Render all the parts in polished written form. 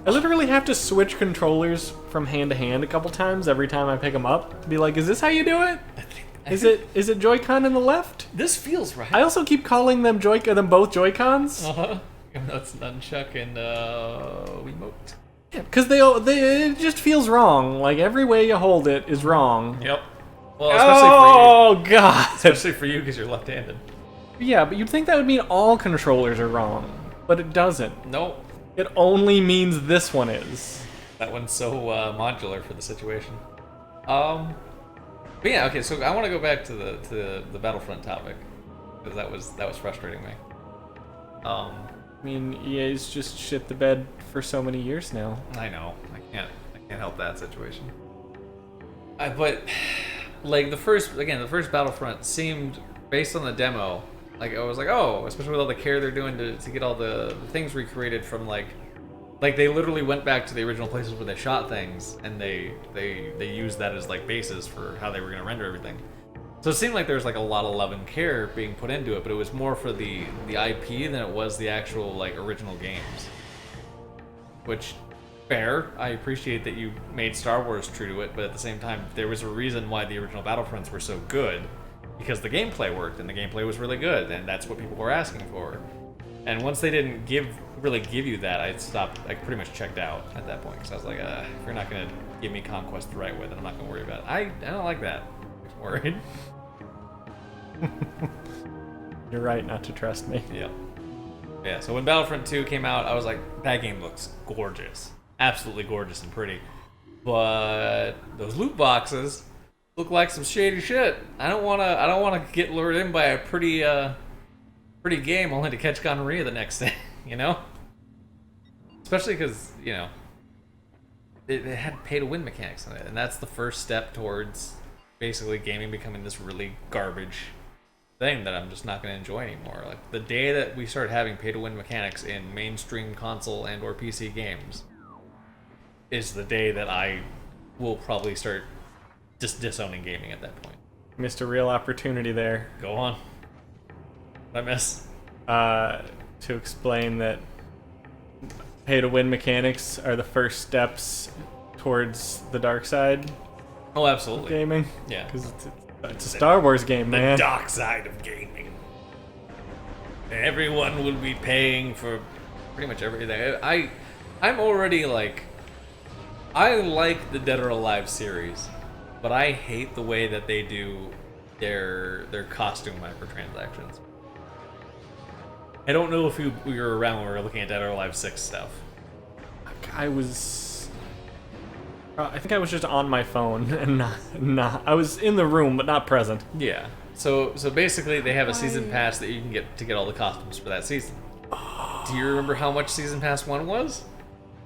I literally have to switch controllers from hand to hand a couple times every time I pick them up to be like, is this how you do it? Is it Joy-Con in the left? This feels right. I also keep calling them both Joy-Cons. Even though it's nunchuck and Wiimote. Yeah, because it just feels wrong. Like every way you hold it is wrong. Yep. Well, especially for you. Oh god. Especially for you because you're left-handed. Yeah, but you'd think that would mean all controllers are wrong, but it doesn't. Nope. It only means this one is. That one's so modular for the situation. But yeah, okay. So I want to go back to the Battlefront topic because that was frustrating me. I mean, EA's just shit the bed for so many years now. I know. I can't help that situation. But like the first Battlefront seemed, based on the demo, like I was like, oh, especially with all the care they're doing to get all the things recreated from like they literally went back to the original places where they shot things and they used that as like basis for how they were going to render everything. So it seemed like there was like a lot of love and care being put into it, but it was more for the IP than it was the actual like original games. Which, fair. I appreciate that you made Star Wars true to it, but at the same time, there was a reason why the original Battlefronts were so good, because the gameplay worked and the gameplay was really good, and that's what people were asking for. And once they didn't really give you that, I pretty much checked out at that point, because I was like, if you're not gonna give me Conquest the right way, then I'm not gonna worry about it. I don't like that. I'm worried. You're right not to trust me. Yeah. Yeah, so when Battlefront 2 came out, I was like, that game looks gorgeous. Absolutely gorgeous and pretty. But those loot boxes look like some shady shit. I don't wanna get lured in by a pretty game only to catch gonorrhea the next day, you know? Especially because, you know, it had pay-to-win mechanics in it, and that's the first step towards basically gaming becoming this really garbage thing that I'm just not going to enjoy anymore. Like, the day that we start having pay-to-win mechanics in mainstream console and or PC games is the day that I will probably start just disowning gaming at that point. Missed a real opportunity there. Go on. What I miss? To explain that pay-to-win mechanics are the first steps towards the dark side Oh, of absolutely. gaming. Yeah. Because it's a Star Wars game, man. The dark side of gaming. Everyone will be paying for pretty much everything. I'm already like, I like the Dead or Alive series, but I hate the way that they do their costume microtransactions. I don't know if you were around when we were looking at Dead or Alive 6 stuff. I think I was just on my phone and not. I was in the room but not present. Yeah. So basically, they have a season pass that you can get to get all the costumes for that season. Do you remember how much Season Pass 1 was?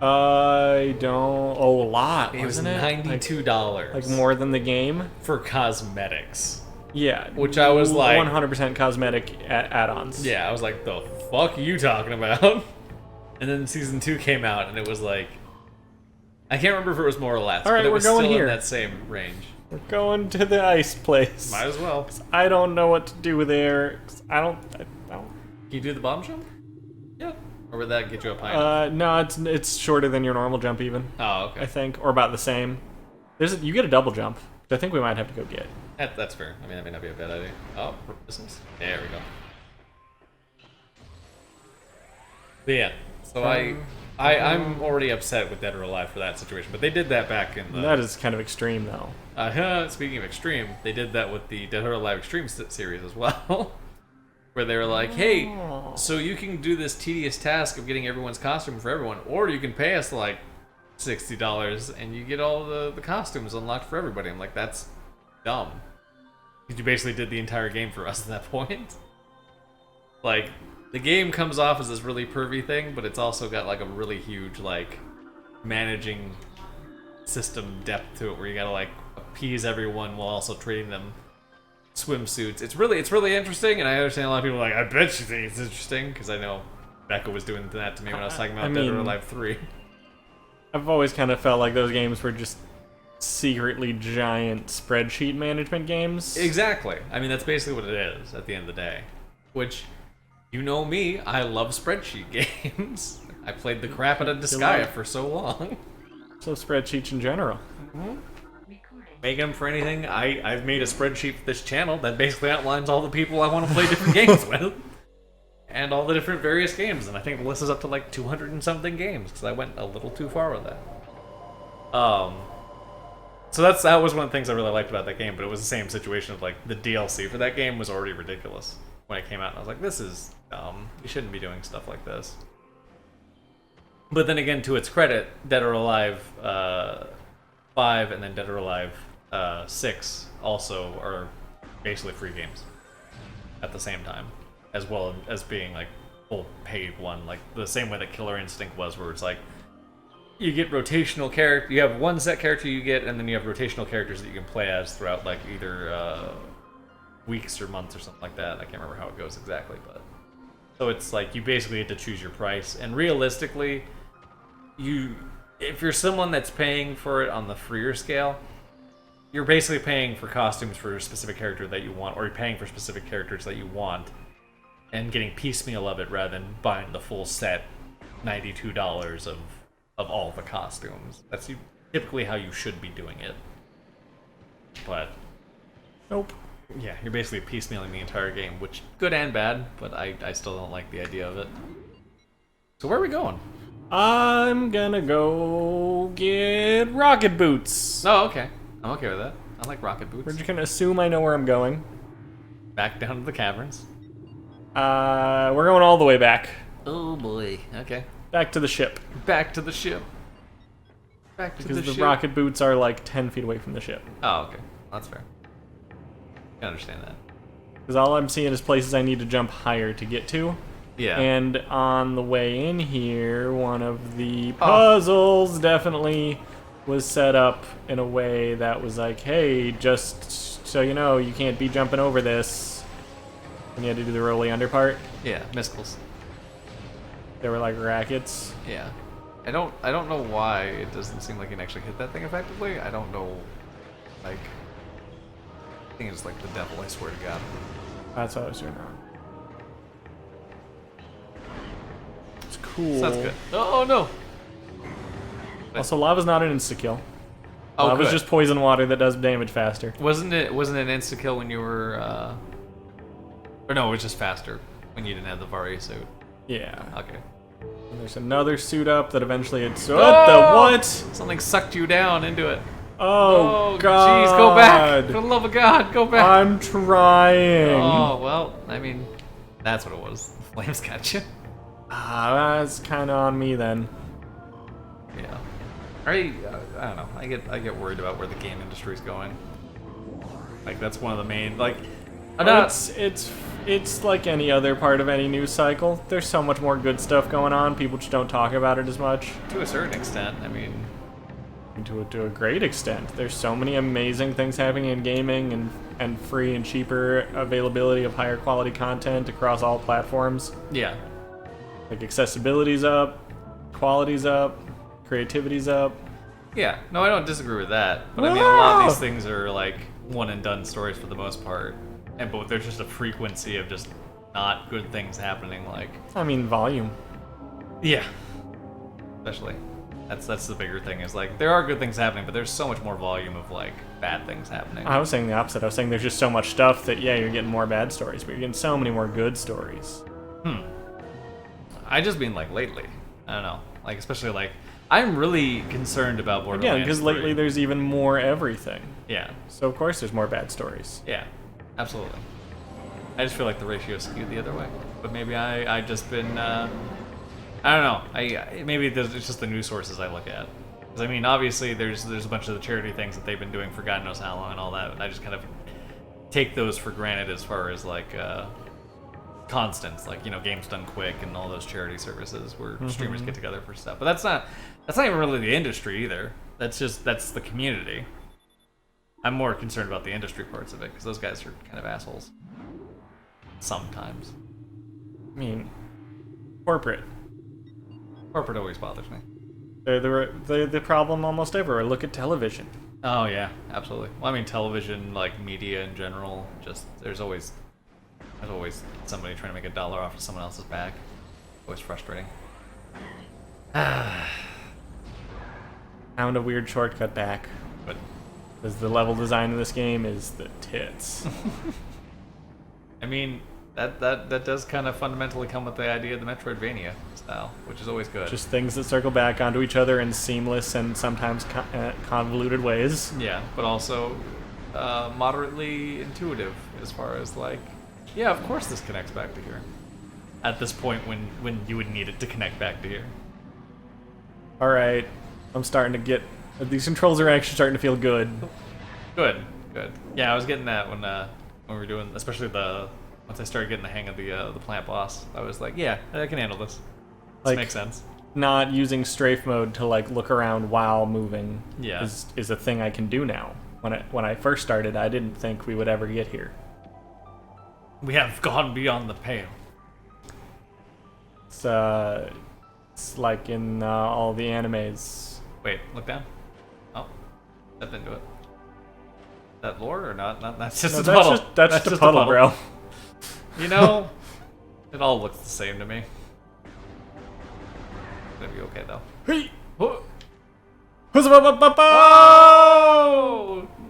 I don't. Oh, a lot. It was wasn't $92. Like more than the game. For cosmetics. Yeah. Which I was like 100% cosmetic add-ons. Yeah, I was like, the fuck are you talking about? And then Season 2 came out, and it was like, I can't remember if it was more or less, All right, but it was we're going still here. in that same range. We're going to the ice place. Might as well. I don't know what to do there. I don't. Can you do the bomb jump? Yeah. Or would that get you up high? No, it's shorter than your normal jump even. Oh, okay. I think, or about the same. You get a double jump, which I think we might have to go get. That's fair. I mean, that may not be a bad idea. Oh, business. There we go. But yeah, so I'm already upset with Dead or Alive for that situation, but they did that back in the... That is kind of extreme, though. Speaking of extreme, they did that with the Dead or Alive Extreme series as well, where they were like, hey, so you can do this tedious task of getting everyone's costume for everyone, or you can pay us like $60 and you get all the costumes unlocked for everybody. I'm like, that's dumb. Because you basically did the entire game for us at that point. Like, the game comes off as this really pervy thing, but it's also got like a really huge like managing system depth to it, where you gotta like appease everyone while also treating them swimsuits. It's really interesting, and I understand a lot of people are like, I bet you think it's interesting, because I know Becca was doing that to me when I was talking about Dead or Alive 3. I've always kind of felt like those games were just secretly giant spreadsheet management games. Exactly. I mean, that's basically what it is at the end of the day. Which, you know me, I love spreadsheet games. I played the crap out of Disgaea for so long. So spreadsheets in general. Make them for anything. I've made a spreadsheet for this channel that basically outlines all the people I want to play different games with. And all the different various games. And I think the list is up to like 200 and something games, because I went a little too far with that. So that was one of the things I really liked about that game, but it was the same situation of like the DLC for that game was already ridiculous when it came out. And I was like, this is dumb. You shouldn't be doing stuff like this. But then again, to its credit, Dead or Alive 5 and then Dead or Alive 6 also are basically free games at the same time, as well as being like full paid one, like the same way that Killer Instinct was, where it's like you get rotational character, you have one set character you get, and then you have rotational characters that you can play as throughout like either weeks or months or something like that. I can't remember how it goes exactly, but so it's like you basically get to choose your price, and realistically, if you're someone that's paying for it on the freer scale, you're basically paying for costumes for a specific character that you want, or you're paying for specific characters that you want, and getting piecemeal of it rather than buying the full set, $92 of all the costumes. That's typically how you should be doing it. But Nope. yeah, you're basically piecemealing the entire game, which good and bad, but I still don't like the idea of it. So where are we going? I'm gonna go get rocket boots. Oh, okay. I'm okay with that. I like rocket boots. We're just gonna assume I know where I'm going. Back down to the caverns. We're going all the way back. Oh boy. Okay. Back to the ship. Back to the ship. Back to Because the the ship. rocket boots are like 10 feet away from the ship. Oh, okay. That's fair. I understand that. Because all I'm seeing is places I need to jump higher to get to. Yeah. And on the way in here, one of the puzzles definitely was set up in a way that was like, hey, just so you know, you can't be jumping over this. And you had to do the rolly under part. Yeah, Myskals. They were like rackets. Yeah. I don't know why it doesn't seem like you can actually hit that thing effectively. I don't know, like, I think it's like the devil, I swear to God. That's what I was doing wrong. It's cool. So that's good. Oh no! Also, lava's not an insta-kill. Oh, Lava's good. just poison water that does damage faster. Wasn't it an insta kill when you were or no, it was just faster when you didn't have the Varia suit. Yeah. Okay. And there's another suit up that eventually it's... Oh! What the what? Something sucked you down into it. Oh, Jeez, God. go back! For the love of God, go back! I'm trying. Oh, well, I mean, that's what it was. The flames got you. That's kind of on me then. Yeah. I don't know. I get worried about where the game industry's going. Like, that's one of the main, like... It's like any other part of any news cycle. There's so much more good stuff going on. People just don't talk about it as much. To a certain extent, I mean... To a great extent. There's so many amazing things happening in gaming and free and cheaper availability of higher quality content across all platforms. Yeah. Like accessibility's up, quality's up, creativity's up. Yeah. No, I don't disagree with that. But I mean, a lot of these things are like one and done stories for the most part. But there's just a frequency of just not good things happening, like... I mean, volume. Yeah. Especially. That's the bigger thing, is like, there are good things happening, but there's so much more volume of like bad things happening. I was saying the opposite. I was saying there's just so much stuff that, yeah, you're getting more bad stories, but you're getting so many more good stories. I just mean like lately. I don't know. Like, especially like, I'm really concerned about Borderlands Again, because 3. lately there's even more everything. Yeah. So of course there's more bad stories. Yeah. Absolutely. I just feel like the ratio's skewed the other way. But maybe I've just been, I don't know. Maybe it's just the news sources I look at. Because I mean, obviously there's a bunch of the charity things that they've been doing for God knows how long and all that, and I just kind of take those for granted as far as like constants, like, you know, Games Done Quick and all those charity services where streamers get together for stuff. But that's not even really the industry either. That's the community. I'm more concerned about the industry parts of it, because those guys are kind of assholes. Sometimes. I mean, corporate. Corporate always bothers me. They're the problem almost everywhere. Look at television. Oh yeah, absolutely. Well, I mean, television, like media in general, just there's always somebody trying to make $1 off of someone else's back. Always frustrating. Found a weird shortcut back. But Because the level design of this game is the tits. I mean, that does kind of fundamentally come with the idea of the Metroidvania style, which is always good. Just things that circle back onto each other in seamless and sometimes convoluted ways. Yeah, but also moderately intuitive as far as like, yeah, of course this connects back to here. At this point when you would need it to connect back to here. Alright, I'm starting to get... These controls are actually starting to feel good. Good. Yeah, I was getting that when we were doing, especially once I started getting the hang of the plant boss. I was like, yeah, I can handle this. This makes sense. Not using strafe mode to like look around while moving Yeah. is a thing I can do now. When I first started, I didn't think we would ever get here. We have gone beyond the pale. It's like in all the animes. Wait, look down. Oh, step into it. That lore or not? That's just No, a puddle. That's just a puddle, bro. You know, it all looks the same to me. It's gonna be okay though. Hey! Oh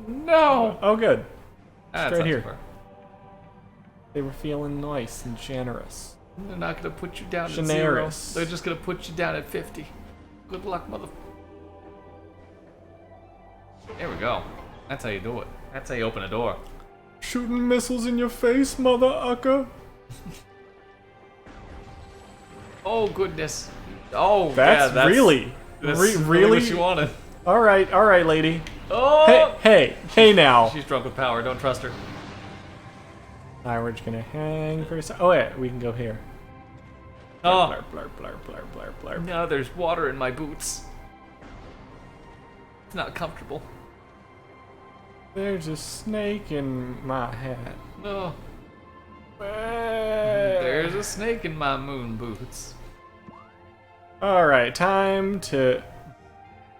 no! Oh, good. That's right not here. too far. They were feeling nice and generous. They're not gonna put you down at 0. Generous. They're just gonna put you down at 50. Good luck, mother. There we go. That's how you do it. That's how you open a door. Shooting missiles in your face, mother ucker. Oh goodness. Oh, That's yeah, really, that's really. what you wanted. All right, lady. Oh! Hey now. She's drunk with power. Don't trust her. Alright, we're just gonna hang for a second. Oh yeah, we can go here. Oh, Blur, blur, blur, blur, blur. now there's water in my boots. It's not comfortable. There's a snake in my hat. Oh, there's a snake in my moon boots. Alright, time to...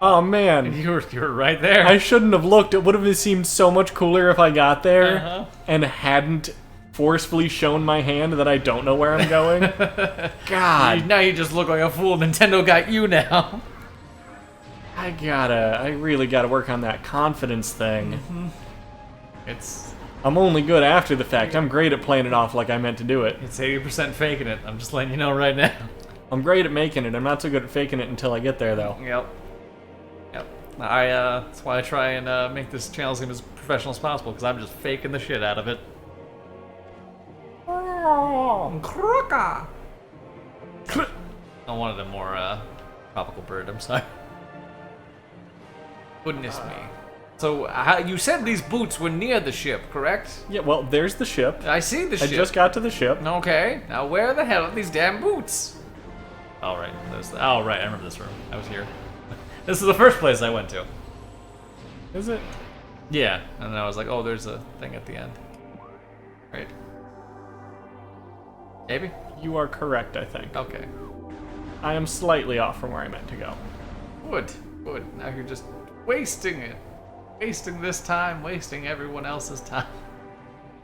Oh man, You're right there. I shouldn't have looked. It would have seemed so much cooler if I got there and hadn't forcefully shown my hand that I don't know where I'm going. God. Now you just look like a fool. Nintendo got you now. I really gotta work on that confidence thing. It's I'm only good after the fact. I'm great at playing it off like I meant to do it. 80% faking it. I'm just letting you know right now. I'm great at making it. I'm not so good at faking it until I get there, though. Yep. That's why I try and make this channel seem as professional as possible, because I'm just faking the shit out of it. I wanted a more tropical bird. I'm sorry. Goodness me. So you said these boots were near the ship, correct? Yeah, well, there's the ship. I see the I ship. just got to the ship. Okay. Now where the hell are these damn boots? All right. Oh right. I remember this room. I was here. This is the first place I went to. Is it? Yeah, and then I was like, oh, there's a thing at the end. Right. Maybe? You are correct, I think. Okay. I am slightly off from where I meant to go. Good. Now you're just wasting it. Wasting this time, wasting everyone else's time.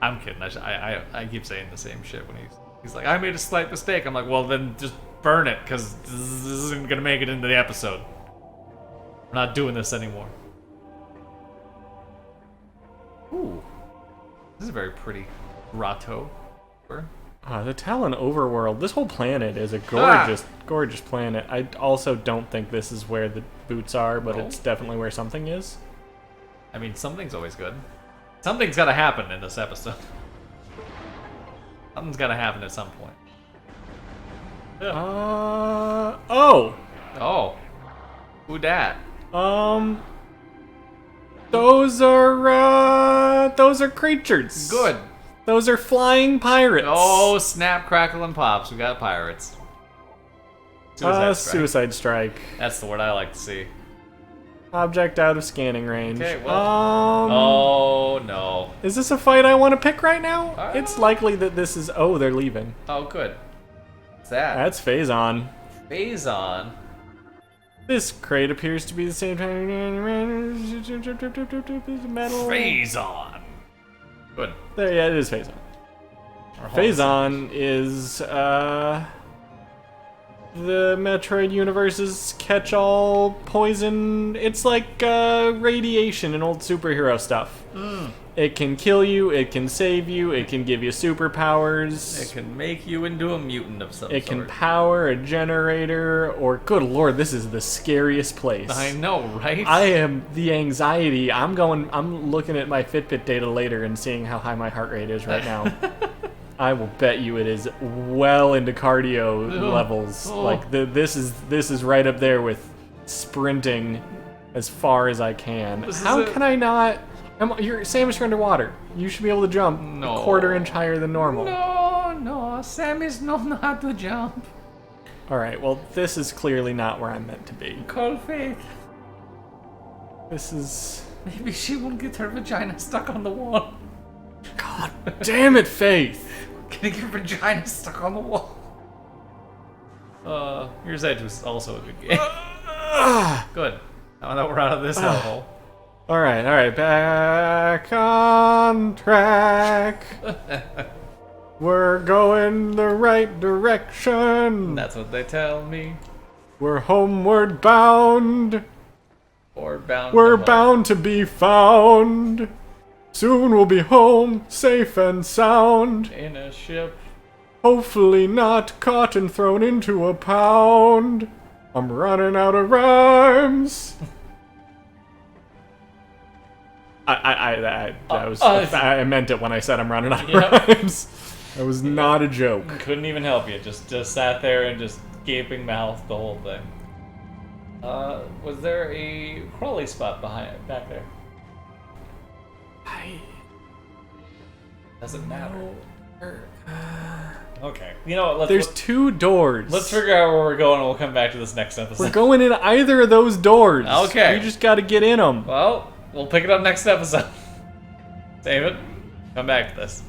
I'm kidding. I keep saying the same shit when he's like, I made a slight mistake. I'm like, well, then just burn it, because this isn't going to make it into the episode. We're not doing this anymore. Ooh. This is a very pretty grotto. The Talon overworld. This whole planet is a gorgeous, gorgeous planet. I also don't think this is where the boots are, but it's definitely where something is. I mean, something's always good. Something's got to happen in this episode. Something's got to happen at some point. Oh! Oh. Who dat? Those are creatures. Good. Those are flying pirates. Oh, snap, crackle, and pops. We got pirates. Suicide strike. That's the word I like to see. Object out of scanning range. Okay, well. Oh, no. Is this a fight I want to pick right now? It's likely that this is... Oh, they're leaving. Oh, good. What's that? That's Phazon. Phazon. This crate appears to be the same time. Metal. Phazon. Good. There, yeah, it is Phazon. Phazon is the Metroid universe's catch-all poison. It's like radiation in old superhero stuff. It can kill you, it can save you, it can give you superpowers. It can make you into a mutant of some sort. It can power a generator, or good lord, this is the scariest place. I know, right? I am the anxiety. I'm looking at my Fitbit data later and seeing how high my heart rate is right now. I will bet you it is well into cardio levels. Like this is right up there with sprinting as far as I can. How can I not? Samus, you're underwater. You should be able to jump a quarter inch higher than normal. No, Samus don't know how to jump. All right, well, this is clearly not where I'm meant to be. Call Faith. This is... Maybe she won't get her vagina stuck on the wall. God damn it, Faith! Getting your vagina stuck on the wall. Here's Edge was also a good game. Good. Now that we're out of this hellhole. All right, back on track. We're going the right direction. That's what they tell me. We're homeward bound. Or bound. We're bound to be found. Soon we'll be home, safe and sound. In a ship. Hopefully not caught and thrown into a pound. I'm running out of rhymes. I meant it when I said I'm running out of rhymes. That was not a joke. Couldn't even help you. Just sat there and just gaping mouth the whole thing. Was there a crawly spot back there? Doesn't matter. Okay. You know what? There's two doors. Let's figure out where we're going and we'll come back to this next episode. We're going in either of those doors. Okay. You just gotta get in them. Well, we'll pick it up next episode. Save it. Come back to this.